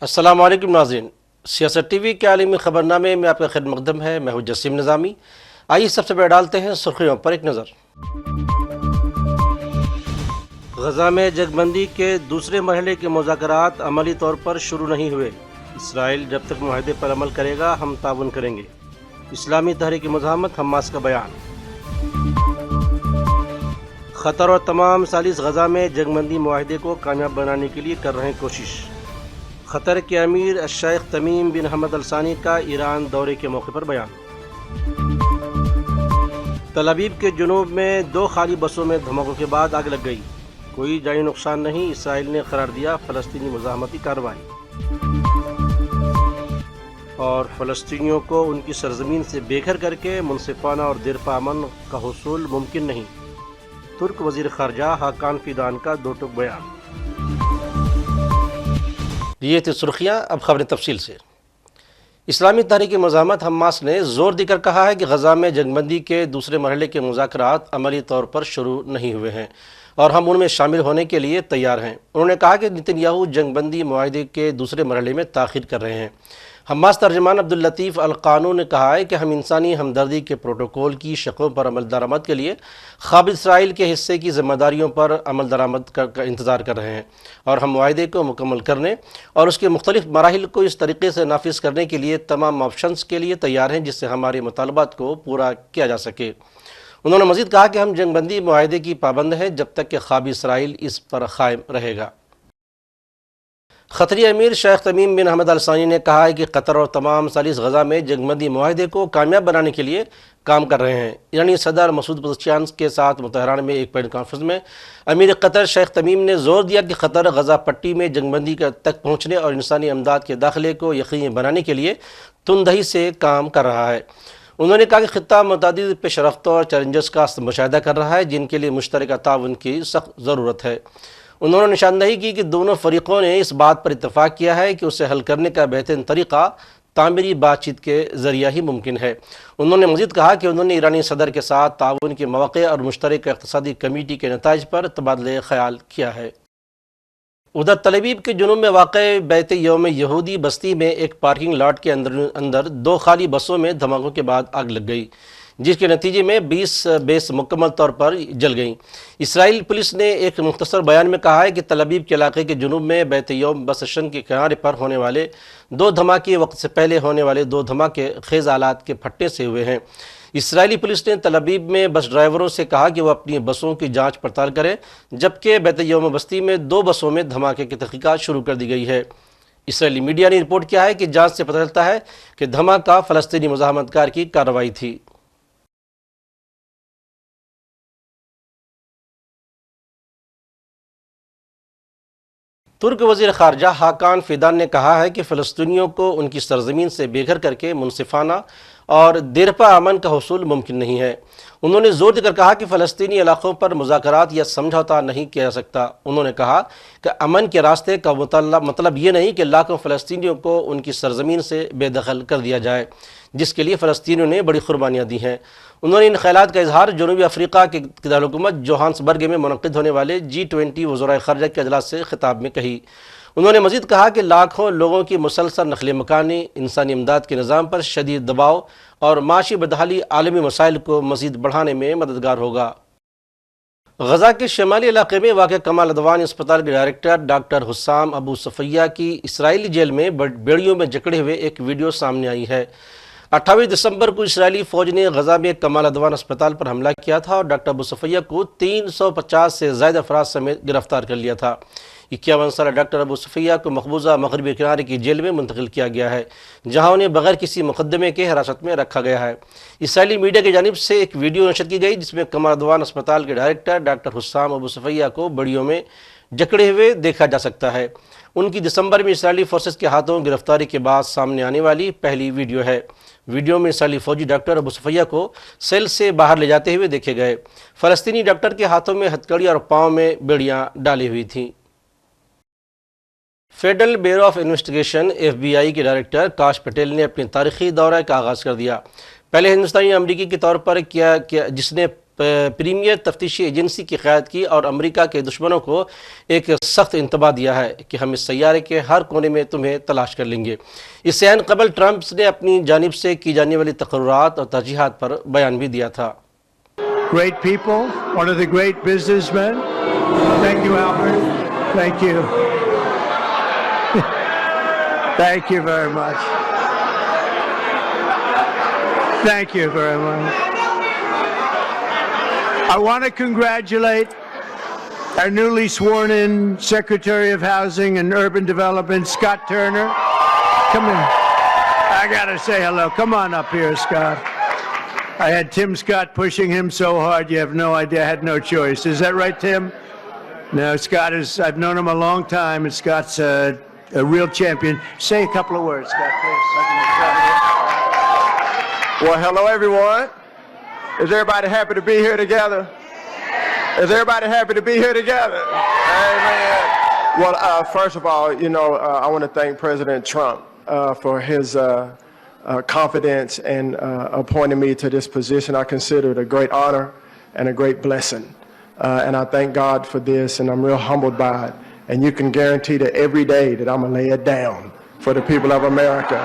السلام علیکم ناظرین، سیاست ٹی وی کے عالمی خبرنامے میں آپ کا خیر مقدم ہے۔ میں ہوں جسیم نظامی۔ آئیے سب سے پہلے ڈالتے ہیں سرخیوں پر ایک نظر۔ غزہ میں جنگ بندی کے دوسرے مرحلے کے مذاکرات عملی طور پر شروع نہیں ہوئے۔ اسرائیل جب تک معاہدے پر عمل کرے گا ہم تعاون کریں گے۔ اسلامی تحریک مزاحمت حماس کا بیان۔ قطر اور تمام ثالث غزہ میں جنگ بندی معاہدے کو کامیاب بنانے کے لیے کر رہے ہیں کوشش۔ قطر کے امیر الشیخ تمیم بن حمد الثانی کا ایران دورے کے موقع پر بیان۔ تل ابیب کے جنوب میں 2 خالی بسوں میں دھماکوں کے بعد آگ لگ گئی۔ کوئی جانی نقصان نہیں، اسرائیل نے قرار دیا فلسطینی مزاحمتی کارروائی۔ اور فلسطینیوں کو ان کی سرزمین سے بے گھر کر کے منصفانہ اور دیرپا امن کا حصول ممکن نہیں۔ ترک وزیر خارجہ حاکان فیدان کا 2 ٹوک بیان۔ یہ تھی سرخیاں، اب خبریں تفصیل سے۔ اسلامی تحریک مزاحمت حماس نے زور دے کر کہا ہے کہ غزہ میں جنگ بندی کے دوسرے مرحلے کے مذاکرات عملی طور پر شروع نہیں ہوئے ہیں اور ہم ان میں شامل ہونے کے لیے تیار ہیں۔ انہوں نے کہا کہ نتن یاہو جنگ بندی معاہدے کے دوسرے مرحلے میں تاخیر کر رہے ہیں۔ حماس ترجمان عبداللطیف القانو نے کہا ہے کہ ہم انسانی ہمدردی کے پروٹوکول کی شقوں پر عمل درآمد کے لیے قابض اسرائیل کے حصے کی ذمہ داریوں پر عمل درآمد کا انتظار کر رہے ہیں اور ہم معاہدے کو مکمل کرنے اور اس کے مختلف مراحل کو اس طریقے سے نافذ کرنے کے لیے تمام آپشنز کے لیے تیار ہیں جس سے ہمارے مطالبات کو پورا کیا جا سکے۔ انہوں نے مزید کہا کہ ہم جنگ بندی معاہدے کی پابند ہیں جب تک کہ قابض اسرائیل اس پر قائم رہے گا۔ قطری امیر شیخ تمیم بن حمد الثانی نے کہا ہے کہ قطر اور تمام ثالث غزہ میں جنگ بندی معاہدے کو کامیاب بنانے کے لیے کام کر رہے ہیں۔ ایرانی صدر مسعود پزشکیان کے ساتھ تہران میں ایک پریس کانفرنس میں امیر قطر شیخ تمیم نے زور دیا کہ قطر غزہ پٹی میں جنگ بندی تک پہنچنے اور انسانی امداد کے داخلے کو یقینی بنانے کے لیے تندہی سے کام کر رہا ہے۔ انہوں نے کہا کہ خطہ متعدد پیش رفتوں اور چیلنجز کا مشاہدہ کر رہا ہے جن کے لیے مشترکہ تعاون کی سخت ضرورت ہے۔ انہوں نے نشاندہی کی کہ دونوں فریقوں نے اس بات پر اتفاق کیا ہے کہ اسے حل کرنے کا بہترین طریقہ تعمیری بات چیت کے ذریعہ ہی ممکن ہے۔ انہوں نے مزید کہا کہ انہوں نے ایرانی صدر کے ساتھ تعاون کے مواقع اور مشترکہ اقتصادی کمیٹی کے نتائج پر تبادلہ خیال کیا ہے۔ ادھر تل ابیب کے جنوب میں واقع بیت یوم یہودی بستی میں ایک پارکنگ لاٹ کے اندر 2 خالی بسوں میں دھماکوں کے بعد آگ لگ گئی جس کے نتیجے میں 20 بیس مکمل طور پر جل گئیں۔ اسرائیل پولیس نے ایک مختصر بیان میں کہا ہے کہ تل ابیب کے علاقے کے جنوب میں بیت یوم بس اسٹیشن کے کنارے پر ہونے والے 2 دھماکے وقت سے پہلے ہونے والے 2 دھماکے خیز آلات کے پھٹنے سے ہوئے ہیں۔ اسرائیلی پولیس نے تل ابیب میں بس ڈرائیوروں سے کہا کہ وہ اپنی بسوں کی جانچ پڑتال کریں جبکہ بیت یوم بستی میں 2 بسوں میں دھماکے کی تحقیقات شروع کر دی گئی ہے۔ اسرائیلی میڈیا نے رپورٹ کیا ہے کہ جانچ سے پتہ چلتا ہے کہ دھماکہ فلسطینی مزاحمت کار کی کارروائی تھی۔ ترک وزیر خارجہ حاکان فیدان نے کہا ہے کہ فلسطینیوں کو ان کی سرزمین سے بے گھر کر کے منصفانہ اور دیرپا امن کا حصول ممکن نہیں ہے۔ انہوں نے زور دے کر کہا کہ فلسطینی علاقوں پر مذاکرات یا سمجھوتا نہیں کیا جا سکتا۔ انہوں نے کہا کہ امن کے راستے کا مطلب یہ نہیں کہ لاکھوں فلسطینیوں کو ان کی سرزمین سے بے دخل کر دیا جائے جس کے لیے فلسطینیوں نے بڑی قربانیاں دی ہیں۔ انہوں نے ان خیالات کا اظہار جنوبی افریقہ کے دارالحکومت جوہانسبرگ میں منعقد ہونے والے G20 وزرائے خارجہ کے اجلاس سے خطاب میں کہی۔ انہوں نے مزید کہا کہ لاکھوں لوگوں کی مسلسل نقل مکانی انسانی امداد کے نظام پر شدید دباؤ اور معاشی بدحالی عالمی مسائل کو مزید بڑھانے میں مددگار ہوگا۔ غزہ کے شمالی علاقے میں واقع کمال عدوان اسپتال کے ڈائریکٹر ڈاکٹر حسام ابو صفیہ کی اسرائیلی جیل میں بیڑیوں میں جکڑے ہوئے ایک ویڈیو سامنے آئی ہے۔ 28 دسمبر کو اسرائیلی فوج نے غزہ میں کمال عدوان اسپتال پر حملہ کیا تھا اور ڈاکٹر ابو صفیہ کو 350 سے زائد افراد سمیت گرفتار کر لیا تھا۔ 51 سالہ ڈاکٹر ابو صفیہ کو مقبوضہ مغربی کنارے کی جیل میں منتقل کیا گیا ہے جہاں انہیں بغیر کسی مقدمے کے حراست میں رکھا گیا ہے۔ اسرائیلی میڈیا کی جانب سے ایک ویڈیو نشر کی گئی جس میں کمال عدوان اسپتال کے ڈائریکٹر ڈاکٹر حسام ابو صفیہ کو بیڑیوں میں جکڑے ہوئے دیکھا جا سکتا ہے۔ ان کی دسمبر میں اسرائیلی فورسز کے ہاتھوں گرفتاری کے بعد سامنے آنے والی پہلی ویڈیو ہے۔ ویڈیو میں اسرائیلی فوجی ڈاکٹر ابو صفیہ کو سیل سے باہر لے جاتے ہوئے دیکھے گئے۔ فلسطینی ڈاکٹر کے ہاتھوں میں ہتھکڑی اور پاؤں میں بیڑیاں ڈالی ہوئی تھیں۔ Federal bureau of investigation FBI کے ڈائریکٹر کاش پٹیل نے اپنی تاریخی دورہ کا آغاز کر دیا۔ پہلے ہندوستانی امریکی کے طور پر کیا جس نے پریمیئر تفتیشی ایجنسی کی قیادت کی اور امریکہ کے دشمنوں کو ایک سخت انتباہ دیا ہے کہ ہم اس سیارے کے ہر کونے میں تمہیں تلاش کر لیں گے۔ اس سے عین قبل ٹرمپ نے اپنی جانب سے کی جانے والی تقررات اور ترجیحات پر بیان بھی دیا تھا۔ Great people, one of the great businessmen. Thank you, Albert. Thank you. Thank you very much. Thank you very much. I want to congratulate our newly sworn in Secretary of Housing and Urban Development, Scott Turner. Come in. I got to say hello. Come on up here, Scott. I had Tim Scott pushing him so hard, you have no idea. I had no choice. Is that right, Tim? No, Scott is, I've known him a long time, and Scott's a real champion. Say a couple of words, Scott, please. Well, hello, everyone. Is everybody happy to be here together? Is everybody happy to be here together? Amen. Well, first of all, I want to thank President Trump for his confidence and appointing me to this position. I consider it a great honor and a great blessing. And I thank God for this, and I'm real humbled by it. And you can guarantee that every day that I'm going to lay it down for the people of America.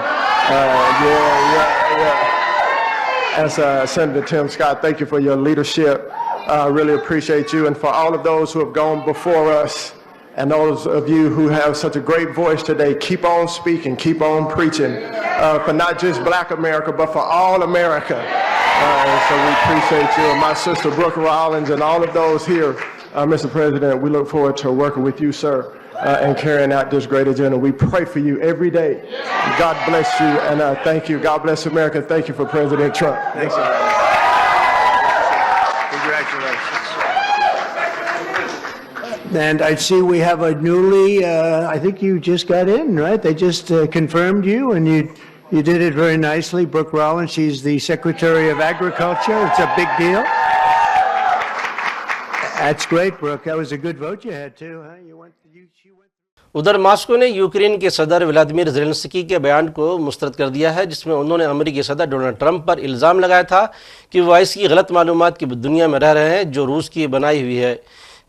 As Senator Tim Scott, thank you for your leadership. I really appreciate you. And for all of those who have gone before us, and those of you who have such a great voice today, keep on speaking, keep on preaching for not just Black America, but for all America. So we appreciate you. And my sister Brooke Rollins and all of those here, Mr. President, we look forward to working with you, sir, and carrying out this great agenda. We pray for you every day. God bless you, and thank you. God bless America. Thank you for President Trump. Thanks. Congratulations. And I see we have a newly, I think you just got in, right? They just confirmed you, and you did it very nicely. Brooke Rollins, she's the Secretary of Agriculture. It's a big deal. That's great, Brooke. That was a good vote you had too, huh? She went. ادھر Moscow نے Ukraine کے صدر Vladimir Zelensky کے بیان کو مسترد کر دیا ہے، جس میں انہوں نے امریکی صدر ڈونلڈ ٹرمپ پر الزام لگایا تھا کہ وہ ایسی غلط معلومات کی دنیا میں رہ رہے ہیں جو روس کی بنائی ہوئی ہے۔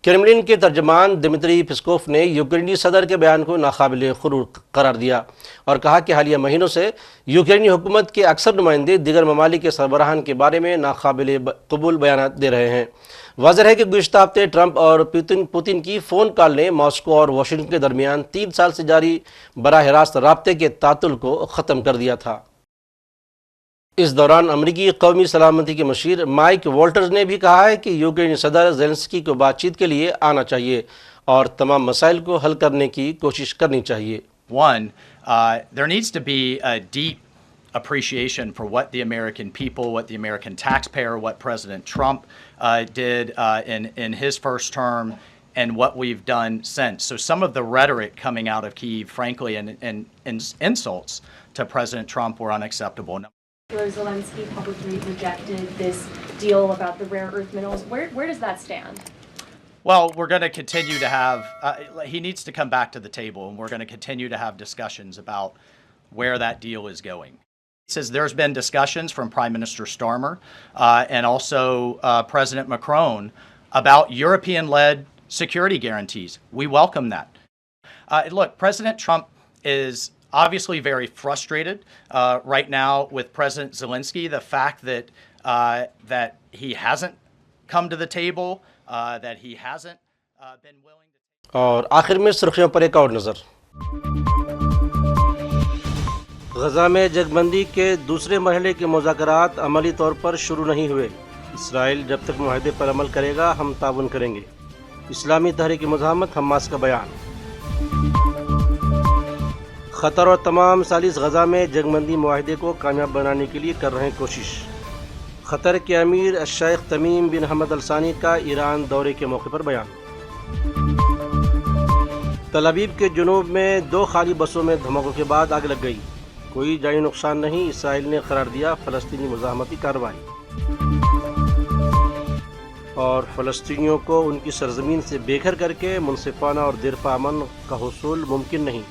کرملن کے ترجمان دمتری پسکوف نے یوکرینی صدر کے بیان کو ناقابل قبول قرار دیا اور کہا کہ حالیہ مہینوں سے یوکرینی حکومت کے اکثر نمائندے دیگر ممالک کے سربراہان کے بارے میں ناقابل قبول بیانات دے رہے ہیں۔ واضح ہے کہ گزشتہ ہفتے ٹرمپ اور پوتن کی فون کال نے ماسکو اور واشنگٹن کے درمیان 3 سال سے جاری براہ راست رابطے کے تعطل کو ختم کر دیا تھا۔ اس دوران امریکی قومی سلامتی کے مشیر مائک والٹرز نے بھی کہا ہے کہ یوکرینی صدر زیلنسکی کو بات چیت کے لیے آنا چاہیے اور تمام مسائل کو حل کرنے کی کوشش کرنی چاہیے۔ One, there needs to be a deep appreciation for what the American people, what the American taxpayer, what President Trump did in his first term, and what we've done since. So some of the rhetoric coming out of Kyiv, frankly, and insults to President Trump were unacceptable. Zelensky publicly rejected this deal about the rare earth minerals. Where does that stand? Well, we're going to continue to have, he needs to come back to the table, and we're going to continue to have discussions about where that deal is going. He says there's been discussions from Prime Minister Starmer and also President Macron about European-led security guarantees. We welcome that. Look, President Trump is obviously very frustrated right now with President Zelensky. The fact that he hasn't come to the table, that he hasn't been willing to. اور آخر میں سرخیوں پر ایک اور نظر۔ غزہ میں جنگ بندی کے دوسرے مرحلے کے مذاکرات عملی طور پر شروع نہیں ہوئے۔ اسرائیل جب تک معاہدے پر عمل کرے گا ہم تعاون کریں گے۔ اسلامی تحریک مزاحمت حماس کا بیان۔ قطر اور تمام ثالث غزہ میں جنگ بندی معاہدے کو کامیاب بنانے کے لیے کر رہے ہیں کوشش۔ قطر کے امیر الشیخ تمیم بن حمد الثانی کا ایران دورے کے موقع پر بیان۔ تل ابیب کے جنوب میں 2 خالی بسوں میں دھماکوں کے بعد آگ لگ گئی، کوئی جانی نقصان نہیں، اسرائیل نے قرار دیا فلسطینی مزاحمتی کارروائی۔ اور فلسطینیوں کو ان کی سرزمین سے بے گھر کر کے منصفانہ اور دیرپا امن کا حصول ممکن نہیں،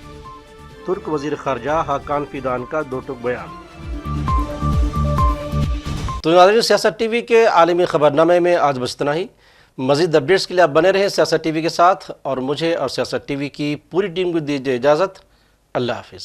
ترک وزیر خارجہ حاکان فیدان کا 2 ٹوک بیان۔ تو ناظرین، سیاست ٹی وی کے عالمی خبرنامے میں آج بس اتنا ہی۔ مزید اپڈیٹس کے لیے آپ بنے رہیں سیاست ٹی وی کے ساتھ، اور مجھے اور سیاست ٹی وی کی پوری ٹیم کو دیجیے اجازت۔ اللہ حافظ۔